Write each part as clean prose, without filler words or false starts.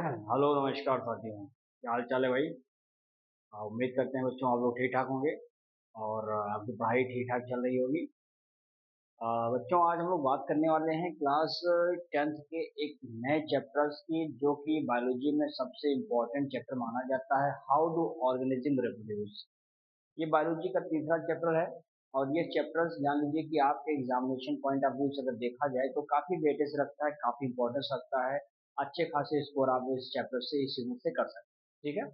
Hello, नमस्कार साथियों। क्या हाल चाल है भाई? उम्मीद करते हैं बच्चों आप लोग ठीक ठाक होंगे और आपकी पढ़ाई ठीक ठाक चल रही होगी। बच्चों आज हम लोग बात करने वाले हैं क्लास 10th के एक नए चैप्टर्स की, जो कि बायोलॉजी में सबसे इम्पोर्टेंट चैप्टर माना जाता है, हाउ डू ऑर्गेनिज्म रिप्रोड्यूस। ये बायोलॉजी का तीसरा चैप्टर है और ये चैप्टर्स जान लीजिए कि आपके एग्जामिनेशन पॉइंट ऑफ व्यू से अगर देखा जाए तो काफ़ी वेटेज रखता है, काफ़ी इंपॉर्टेंस रखता है। अच्छे खासे स्कोर आप इस चैप्टर से इस यूनिट से कर सकते हैं। ठीक है,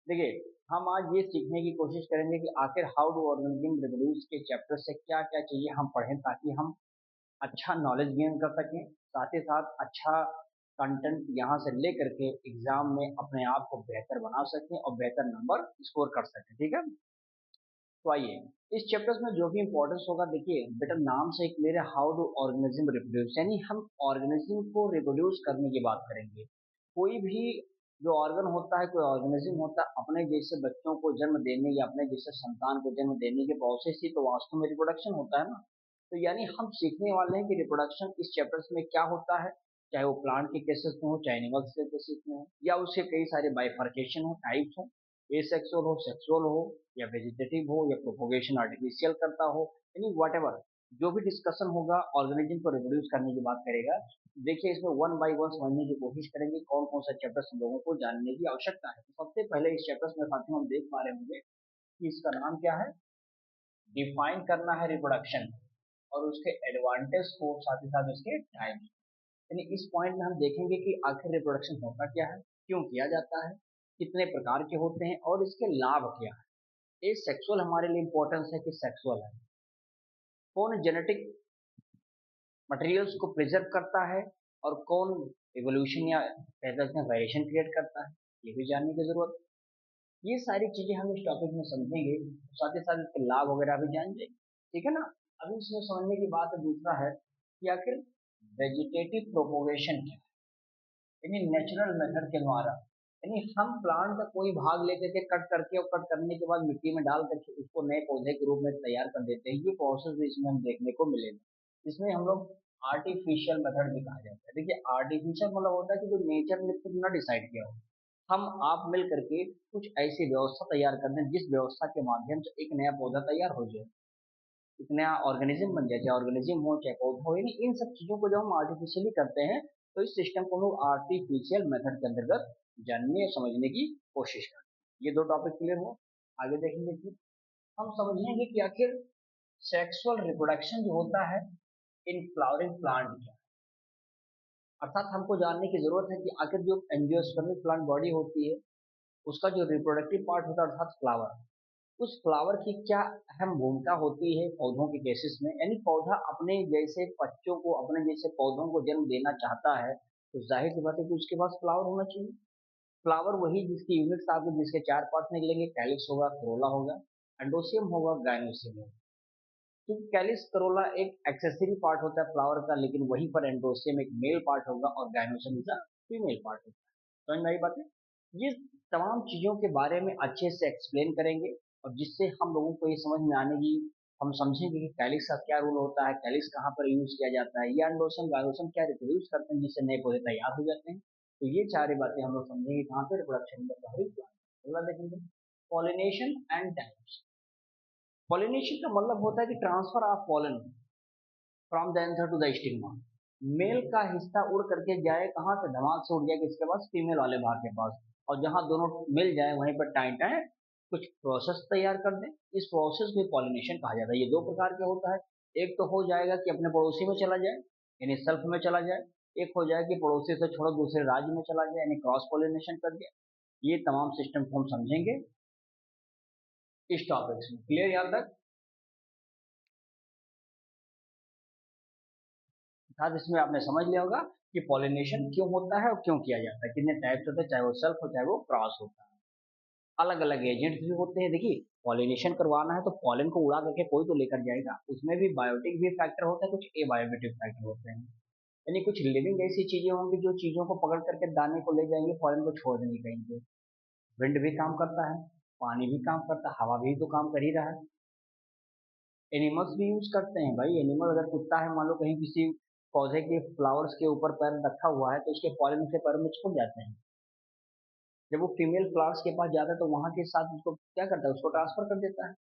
देखिए हम आज ये सीखने की कोशिश करेंगे कि आखिर हाउ डू ऑर्गेनिज्म रिप्रोड्यूस के चैप्टर से क्या क्या चाहिए हम पढ़ें, ताकि हम अच्छा नॉलेज गेन कर सकें, साथ ही साथ अच्छा कंटेंट यहाँ से ले करके एग्जाम में अपने आप को बेहतर बना सकें और बेहतर नंबर स्कोर कर सकें। ठीक है, तो आइए इस चैप्टर्स में जो भी इंपॉर्टेंस होगा, देखिए बेटा नाम से क्लियर है, हाउ डू ऑर्गेनिज्म रिप्रोड्यूस, यानी हम ऑर्गेनिज्म को रिप्रोड्यूस करने की बात करेंगे। कोई भी जो ऑर्गन होता है, कोई ऑर्गेनिज्म होता है, अपने जैसे बच्चों को जन्म देने या अपने जैसे संतान को जन्म देने के प्रोसेस ही तो वास्तव में रिप्रोडक्शन होता है ना। तो यानी हम सीखने वाले हैं कि रिप्रोडक्शन इस चैप्टर्स में क्या होता है, चाहे वो प्लांट के केसेस में हो, चाहे एनिमल्स के केसेस में हो, या उसके कई सारे बाइफर्केशन हो, टाइप्स हो, एसेक्सुअल हो, सेक्सुअल हो, या वेजिटेटिव हो, या प्रोपोगेशन आर्टिफिशियल करता हो, यानी वट जो भी डिस्कशन होगा ऑर्गेनिज्म को रिप्रोड्यूस करने की बात करेगा। देखिए इसमें वन बाय वन समझने की कोशिश करेंगे कौन कौन सा चैप्टर्स हम लोगों को जानने की आवश्यकता है। तो सबसे पहले इस चैप्टर्स में साथियों हम देख पा रहे होंगे कि इसका नाम क्या है, डिफाइन करना है रिप्रोडक्शन और उसके एडवांटेज को, साथ ही साथ उसके टाइम। यानी इस पॉइंट में हम देखेंगे कि आखिर रिप्रोडक्शन होता क्या है, क्यों किया जाता है, कितने प्रकार के होते हैं और इसके लाभ क्या है। ये सेक्सुअल हमारे लिए इंपॉर्टेंस है कि सेक्सुअल है, कौन जेनेटिक मटेरियल्स को प्रिजर्व करता है और कौन एवोल्यूशन या कहते हैं वेरिएशन क्रिएट करता है, ये भी जानने की जरूरत है। ये सारी चीजें हम इस टॉपिक में समझेंगे, साथ ही साथ इसके लाभ वगैरह भी जानेंगे। ठीक है ना। अभी इसमें समझने की बात दूसरा है कि आखिर वेजिटेटिव प्रोपोगेशन क्या है, यानी नेचुरल मेथड के द्वारा, यानी हम प्लांट का कोई भाग लेकर के कट करके और कट करने के बाद मिट्टी में डाल करके उसको नए पौधे के रूप में तैयार कर देते हैं। ये प्रोसेस भी इसमें हम देखने को मिलेगा। इसमें हम लोग आर्टिफिशियल मेथड भी कहा जाता है। देखिए आर्टिफिशियल मतलब होता है कि जो नेचर ने खुद न डिसाइड किया हो, हम आप मिल करके कुछ ऐसी व्यवस्था तैयार कर दें जिस व्यवस्था के माध्यम से एक नया पौधा तैयार हो जाए, एक नया ऑर्गेनिज्म बन जाए, चाहे ऑर्गेनिज्म हो चाहे पौधा हो। यानी इन सब चीजों को जब हम आर्टिफिशियली करते हैं तो इस सिस्टम को हम लोग आर्टिफिशियल मेथड के अंतर्गत जानने और समझने की कोशिश करते हैं। ये दो टॉपिक क्लियर हुआ। आगे देखेंगे कि हम समझेंगे कि आखिर सेक्सुअल रिप्रोडक्शन जो होता है इन फ्लावरिंग प्लांट क्या है। अर्थात हमको जानने की जरूरत है कि आखिर जो एंजियोस्पर्मिक प्लांट बॉडी होती है, उसका जो रिप्रोडक्टिव पार्ट होता है अर्थात फ्लावर, उस फ्लावर की क्या अहम भूमिका होती है पौधों के केसेस में। यानी पौधा अपने जैसे बच्चों को, अपने जैसे पौधों को जन्म देना चाहता है, तो जाहिर सी बात है कि उसके पास फ्लावर होना चाहिए। फ्लावर वही जिसकी यूनिट्स आपको, जिसके चार पार्ट निकलेंगे, कैलिक्स होगा, करोला होगा, एंडोसियम होगा, गाइनोसियम होगा। क्योंकि कैलिक्स करोला एक एक्सेसरी पार्ट होता है फ्लावर का, लेकिन वहीं पर एंडोसियम एक मेल पार्ट होगा और गाइनोसियम इज फीमेल पार्ट होगा। समझ में आई बात है। ये तमाम चीजों के बारे में अच्छे से एक्सप्लेन करेंगे और जिससे हम लोगों को ये समझ में आने की, हम समझेंगे कि कैलिक्स का क्या रोल होता है, कैलिक्स कहाँ पर यूज किया जाता है, या एंडोसम गाइनोसम क्या रिप्रोड्यूस करते हैं जिससे नए पौधे तैयार हो जाते हैं। तो ये सारी बातें हम लोग समझेंगे कहाँ पे, रिप्रोडक्शन में फ्लावरिंग प्लांट। अगला देखेंगे पॉलिनेशन एंड टाइप्स। पॉलिनेशन का मतलब होता है कि transfer of pollen from the anther to the stigma. Male का हिस्सा उड़ करके जाए कहाँ से, धमाल से उड़ जाए किसके पास, फीमेल वाले भाग के पास, और जहां दोनों मिल जाए वहीं पर टाइम टाइम कुछ प्रोसेस तैयार कर दें। इस प्रोसेस को पॉलिनेशन कहा जाता है। ये दो प्रकार का होता है। एक तो हो जाएगा कि अपने पड़ोसी में चला जाए, यानी सेल्फ में चला जाए। एक हो जाए कि पड़ोसी से छोड़ो दूसरे राज्य में चला जाए, यानी क्रॉस पॉलिनेशन कर दिया। ये तमाम सिस्टम को हम समझेंगे इस टॉपिक में। क्लियर यहाँ तक? अर्थात इसमें आपने समझ लिया होगा कि पॉलिनेशन क्यों होता है और क्यों किया जाता है, कितने टाइप्स होते हैं, चाहे वो सेल्फ हो चाहे वो क्रॉस होता है। अलग अलग एजेंट्स भी होते हैं। देखिए पॉलिनेशन करवाना है तो पॉलन को उड़ा करके कोई तो लेकर जाएगा, उसमें भी बायोटिक भी फैक्टर होता है, कुछ एबायोटिक फैक्टर होते हैं। यानी कुछ लिविंग ऐसी चीजें होंगी जो चीजों को पकड़ करके दाने को ले जाएंगे, पॉलन को छोड़ देंगे कहीं पे। विंड भी काम करता है, पानी भी काम करता है, हवा भी तो काम कर ही रहा है। एनिमल्स भी यूज करते हैं भाई। एनिमल अगर कुत्ता है, मान लो कहीं किसी पौधे के फ्लावर्स के ऊपर पैर रखा हुआ है, तो उसके पॉलन से पैर में छूट जाते हैं। जब वो फीमेल फ्लावर्स के पास जाता है तो वहाँ के साथ उसको क्या करता है, उसको ट्रांसफर कर देता है।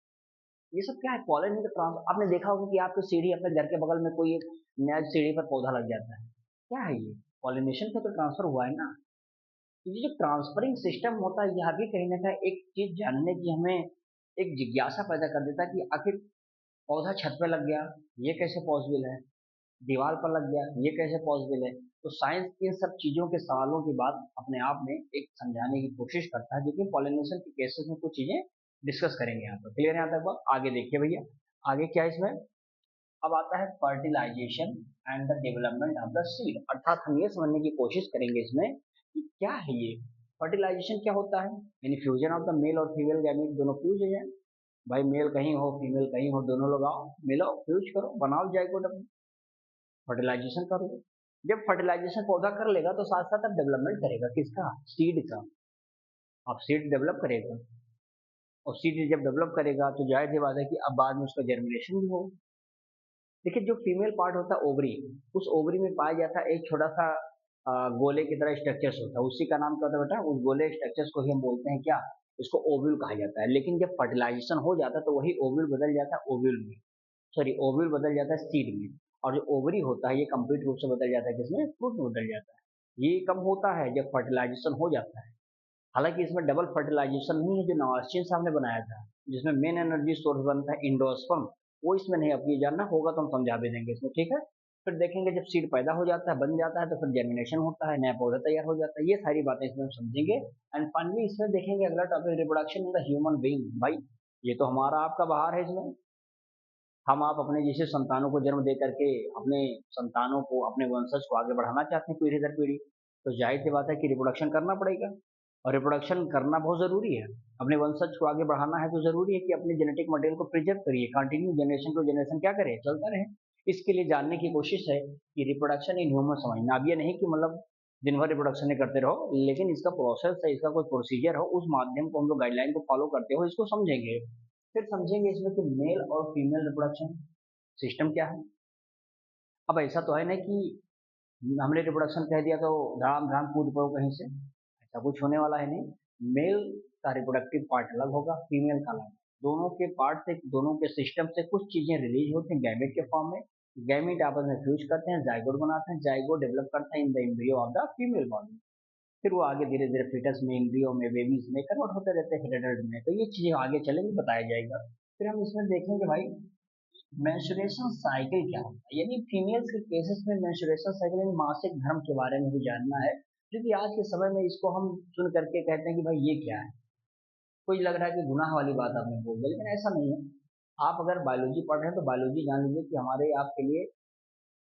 ये सब क्या है, पॉलन का ट्रांसफर। आपने देखा होगा कि आपकी सीढ़ी, अपने घर के बगल में कोई एक नया सीढ़ी पर पौधा लग जाता है, क्या है ये, पॉलिनेशन का तो ट्रांसफर हुआ है ना। तो ये जो ट्रांसफरिंग सिस्टम होता है, यह भी कहीं ना कहीं एक चीज जानने की हमें एक जिज्ञासा पैदा कर देता है कि आखिर पौधा छत पे लग गया, ये कैसे पॉसिबल है, दीवार पर लग गया, ये कैसे पॉसिबल है। तो साइंस इन सब चीजों के सवालों की बात अपने आप में एक समझाने की कोशिश करता है, जो कि पॉलिनेशन के केसेस में कुछ चीजें डिस्कस करेंगे यहाँ पर। क्लियर है यहाँ तक बात? आगे देखिए भैया, आगे क्या है इसमें। अब आता है fertilisation and the development of the seed, अर्थात हम ये समझने की कोशिश करेंगे इसमें कि क्या है ये फर्टिलाइजेशन, क्या होता है। यानी फ्यूजन ऑफ द मेल और फीमेल गैमेट दोनों फ्यूज हो जाए, भाई मेल कहीं हो फीमेल कहीं हो, दोनों लोग आओ मिलो फ्यूज करो बनाओ जाइगोट, फर्टिलाइजेशन करो। जब फर्टिलाइजेशन पौधा कर लेगा तो साथ साथ अब डेवलपमेंट करेगा किसका, सीड का। अब सीड डेवलप करेगा, और सीड जब डेवलप करेगा तो जाहिर सी बात है कि अब बाद में उसका जर्मिनेशन भी होगा। देखिए जो फीमेल पार्ट होता है ओवरी, उस ओवरी में पाया जाता है एक छोटा सा गोले की तरह स्ट्रक्चर्स होता है, उसी का नाम क्या होता है बेटा, उस गोले स्ट्रक्चर्स को ही हम बोलते हैं क्या, इसको ओव्यूल कहा जाता है। लेकिन जब फर्टिलाइजेशन हो जाता है तो वही ओव्यूल बदल जाता है ओव्यूल में, सॉरी ओव्यूल बदल जाता है सीड में, और जो ओवरी होता है ये कंप्लीट रूप से बदल जाता है किसमें, फ्रूट में बदल जाता है। ये कब होता है, जब फर्टिलाइजेशन हो जाता है। हालांकि इसमें डबल फर्टिलाइजेशन नहीं है जो नवास्चिन साहब ने बनाया था, जिसमें मेन एनर्जी सोर्स बनता है इंडोस्पर्म, वो इसमें नहीं। अब ये जानना होगा तो हम समझा भी देंगे इसमें, ठीक है। फिर देखेंगे जब सीड पैदा हो जाता है, बन जाता है, तो फिर जर्मिनेशन होता है, नया पौधा तैयार हो जाता है। ये सारी बातें इसमें हम समझेंगे। एंड फाइनली इसमें देखेंगे अगला topic, reproduction in the human being. भाई ये तो हमारा आपका बाहर है, इसमें हम आप अपने जैसे संतानों को जन्म दे करके अपने संतानों को, अपने वंशज को आगे बढ़ाना चाहते हैं पीढ़ी दर पीढ़ी, तो जाहिर सी बात है कि रिप्रोडक्शन करना पड़ेगा, और रिप्रोडक्शन करना बहुत जरूरी है। अपने वंशज को आगे बढ़ाना है तो जरूरी है कि अपने जेनेटिक मटेरियल को प्रिजर्व करिए, कंटिन्यू जनरेशन टू जनरेशन क्या करे, चलता रहे। इसके लिए जानने की कोशिश है कि रिप्रोडक्शन इन ह्यूमन समझना। अब ये नहीं कि मतलब दिन भर रिप्रोडक्शन करते रहो, लेकिन इसका प्रोसेस है, इसका कोई प्रोसीजर हो, उस माध्यम को हम लोग गाइडलाइन को फॉलो करते हो, इसको समझेंगे। फिर समझेंगे इसमें कि मेल और फीमेल रिप्रोडक्शन सिस्टम क्या है। अब ऐसा तो है ना कि हमने रिप्रोडक्शन कह दिया तो धाम धाम कूद पड़ो कहीं से, ऐसा कुछ होने वाला है नहीं। मेल का रिप्रोडक्टिव पार्ट अलग होगा, फीमेल का अलग। दोनों के पार्ट से, दोनों के सिस्टम से कुछ चीजें रिलीज होती हैं गैमेट के फॉर्म में, गैमेट आपस में फ्यूज करते हैं, जाइगोट बनाते हैं, जाइगोट डेवलप करता है in the embryo of the female body. फिर वो आगे धीरे धीरे फिटस में, एम्ब्रियो में, बेबीज में कन्वर्ट होते रहते हैं, फिर एडल्ट में। तो ये चीजें आगे चलेंगे, बताया जाएगा। फिर हम इसमें देखेंगे भाई मेंस्ट्रुएशन साइकिल क्या होता है, यानी फीमेल्स के केसेस में मेंस्ट्रुएशन साइकिल यानी मासिक धर्म के बारे में भी जानना है। क्योंकि आज के समय में इसको हम सुन करके कहते हैं कि भाई ये क्या है, कुछ लग रहा है कि गुनाह वाली बात आपने बोल दी, लेकिन ऐसा नहीं है। आप अगर बायोलॉजी पढ़ रहे हैं तो बायोलॉजी जान लीजिए कि हमारे आपके लिए,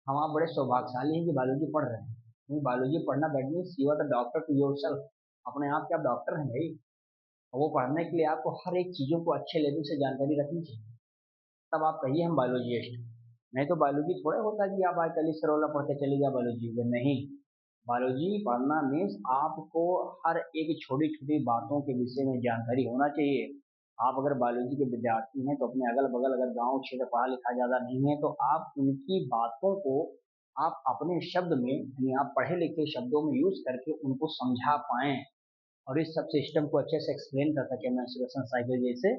हम आप बड़े सौभाग्यशाली हैं कि बायोलॉजी पढ़ रहे हैं, क्योंकि बायोलॉजी पढ़ना that means you are the doctor to yourself. अपने आप के आप डॉक्टर हैं भाई, और वो पढ़ने के लिए आपको हर एक चीजों को अच्छे लेवल से जानकारी रखनी चाहिए, तब आप कहिए हम बायोलॉजिस्ट। नहीं तो बायोलॉजी थोड़ा होता है कि आप आज कल सरोला पढ़ के चले गया बायोलॉजी में, नहीं। बायोलॉजी पढ़ना मीन्स आपको हर एक छोटी छोटी बातों के विषय में जानकारी होना चाहिए। आप अगर बायोलॉजी के विद्यार्थी हैं तो अपने अगल बगल अगर गांव क्षेत्र पढ़ा लिखा ज़्यादा नहीं है तो आप उनकी बातों को आप अपने शब्द में, यानी आप पढ़े लिखे शब्दों में यूज करके उनको समझा पाएं, और इस सब सिस्टम को अच्छे से एक्सप्लेन कर सके मेंस्ट्रुएशन साइकिल जैसे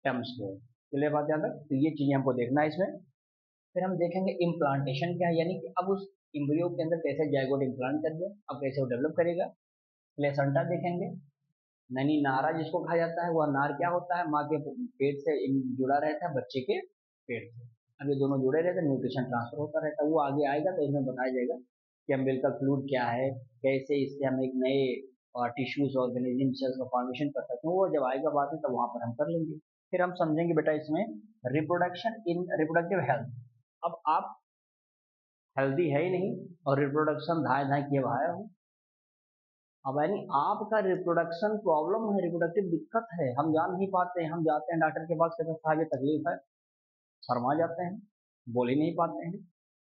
टर्म्स को। चलिए बात याद तक, तो ये चीजें हमको देखना है इसमें। फिर हम देखेंगे इम्प्लांटेशन क्या है, यानी कि अब उस इम्ब्रियो के अंदर कैसे जाइगोट इम्प्लांट कर दिया, अब कैसे वो डेवलप करेगा। प्लेसेंटा देखेंगे, नैनी नारा जिसको कहा जाता है, वह नार क्या होता है, माँ के पेट से जुड़ा रहता है बच्चे के पेट से। अब ये दोनों जुड़े रहते हैं, न्यूट्रिशन ट्रांसफर होता रहता है। वो आगे आएगा तो इसमें बताया जाएगा कि अम्बिलिकल फ्लूइड क्या है, कैसे इससे हम एक नए टिश्यूज ऑर्गेनिज्म सेल्स का फॉर्मेशन कर सकते हैं। वो जब आएगा बात में तब वहां पर हम कर लेंगे। फिर हम समझेंगे बेटा इसमें रिप्रोडक्शन इन रिप्रोडक्टिव हेल्थ। अब आप हेल्दी है ही नहीं और रिप्रोडक्शन धाए धाए किए बहाया हो, अब यानी आपका रिप्रोडक्शन प्रॉब्लम है, रिप्रोडक्टिव दिक्कत है, हम जान नहीं पाते हैं, हम जाते हैं डॉक्टर के पास, कहते हैं साहब ये तकलीफ है, शर्मा जाते हैं, बोल ही नहीं पाते हैं।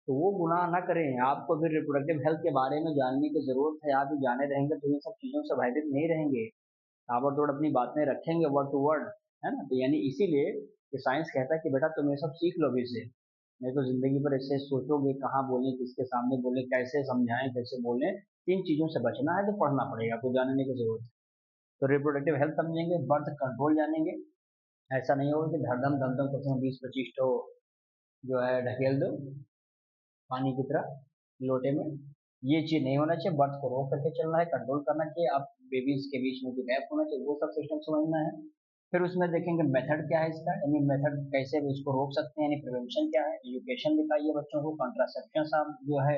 तो वो गुनाह ना करें, आपको फिर रिप्रोडक्टिव हेल्थ के बारे में जानने की जरूरत है। आप जाने रहेंगे तो इन सब चीजों से भयभीत नहीं रहेंगे, ताबड़तोड़ अपनी बातें रखेंगे वर्ड टू वर्ड, है ना। तो यानी इसीलिए कि साइंस कहता है कि बेटा तुम ये सब सीख लो अभी से, नहीं तो जिंदगी भर ऐसे सोचोगे कहाँ बोलें, किसके सामने बोलें, कैसे समझाएं, कैसे बोलें, तीन चीजों से बचना है तो पढ़ना पड़ेगा, आपको जानने की जरूरत है। तो रिप्रोडक्टिव हेल्थ समझेंगे, बर्थ कंट्रोल जानेंगे। ऐसा नहीं होगा कि धड़धम धमधम कुछ 20-25 तो जो है ढकेल दो पानी की तरह लोटे में। ये चीज नहीं होना चाहिए, बर्थ को रोक करके चलना है, कंट्रोल करना चाहिए। आप बेबीज के बीच में जो गैप होना चाहिए वो सब सिस्टम समझना है। फिर उसमें देखेंगे मेथड क्या है इसका, यानी मेथड कैसे भी इसको रोक सकते हैं, यानी प्रिवेंशन क्या है, एजुकेशन दिखाइए बच्चों को, कॉन्ट्रासेप्शन आप जो है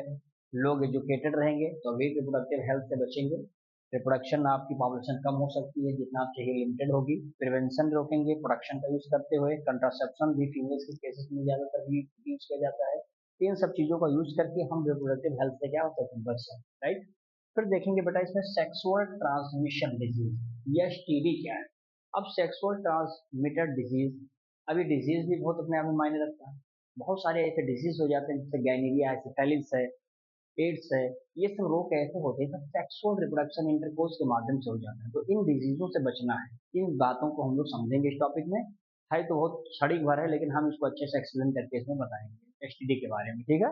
लोग एजुकेटेड रहेंगे तो अभी रिप्रोडक्टिव हेल्थ से बचेंगे। रिप्रोडक्शन आपकी पॉपुलेशन कम हो सकती है जितना आप चाहिए लिमिटेड होगी। प्रिवेंशन रोकेंगे प्रोडक्शन का यूज करते हुए, कंट्रासेप्शन भी फीमेल्स के केसेस में ज्यादातर यूज किया जाता है। इन सब चीजों का यूज करके हम रिप्रोडक्टिव हेल्थ से क्या हो सकते हैं, बच सकते हैं, राइट। फिर देखेंगे बेटा इसमें सेक्सुअल ट्रांसमिशन डिजीज या एसटीडी क्या है। अब सेक्सुअल ट्रांसमिटेड डिजीज, अभी डिजीज भी बहुत अपने आप में मायने रखता है। बहुत सारे ऐसे डिजीज हो जाते हैं जैसे गैनीरिया है, सिफिलिस है, एड्स है। ये सब रोग कैसे होते हैं, सेक्सुअल रिप्रोडक्शन इंटरकोर्स के माध्यम से हो जाता है। तो इन डिजीजों से बचना है। इन बातों को हम लोग समझेंगे इस टॉपिक में। है तो बहुत क्षणिक भर है लेकिन हम इसको अच्छे से एक्सप्लेन करके इसमें बताएंगे एसटीडी के बारे में, ठीक है।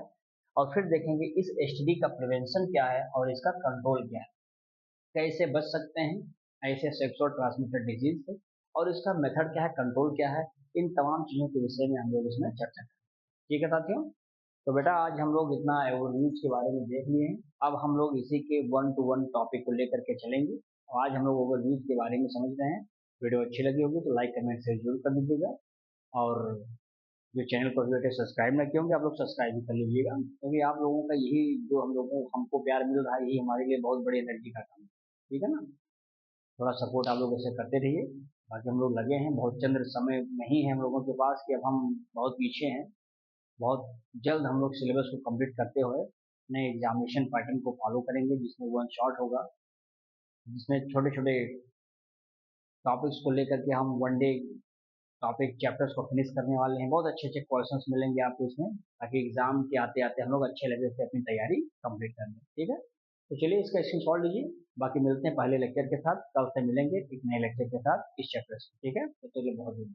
और फिर देखेंगे इस एसटीडी का प्रिवेंशन क्या है और इसका कंट्रोल क्या है, कैसे बच सकते हैं ऐसे सेक्सुअल ट्रांसमिटेड डिजीज से, और इसका मेथड क्या है, कंट्रोल क्या है। इन तमाम चीजों के विषय में हम लोग इसमें चर्चा करेंगे, ठीक है साथियों। तो बेटा आज हम लोग इतना ओवरव्यूज के बारे में देख लिए हैं। अब हम लोग इसी के 1 to 1 टॉपिक को लेकर के चलेंगे और आज हम लोग ओवरव्यूज के बारे में समझ रहे हैं। वीडियो अच्छी लगी होगी तो लाइक कमेंट शेयर जरूर कर दीजिएगा, और जो चैनल को अभी तक सब्सक्राइब न किए होंगे आप लोग सब्सक्राइब भी कर लीजिएगा, क्योंकि आप लोगों का यही जो हम लोगों को हमको प्यार मिल रहा है यही हमारे लिए बहुत बड़ी एनर्जी का काम है, ठीक है ना। थोड़ा सपोर्ट आप लोग ऐसे करते रहिए। बाकी हम लोग लगे हैं, बहुत चंद्र समय नहीं है हम लोगों के पास कि अब हम बहुत पीछे हैं। बहुत जल्द हम लोग सिलेबस को कंप्लीट करते हुए नए एग्जामिनेशन पैटर्न को फॉलो करेंगे जिसमें वन शॉट होगा, जिसमें छोटे छोटे टॉपिक्स को लेकर के हम वन डे टॉपिक चैप्टर्स को फिनिश करने वाले हैं। बहुत अच्छे अच्छे क्वेश्चंस मिलेंगे आपको इसमें, ताकि एग्जाम के आते आते हम लोग अच्छे लेवल से अपनी तैयारी कंप्लीट कर लें, ठीक है। तो चलिए इसका स्क्रीनशॉट लीजिए। बाकी मिलते हैं पहले लेक्चर के साथ, कल से मिलेंगे एक नए लेक्चर के साथ इस चैप्टर से, ठीक है। तो चलिए बहुत बहुत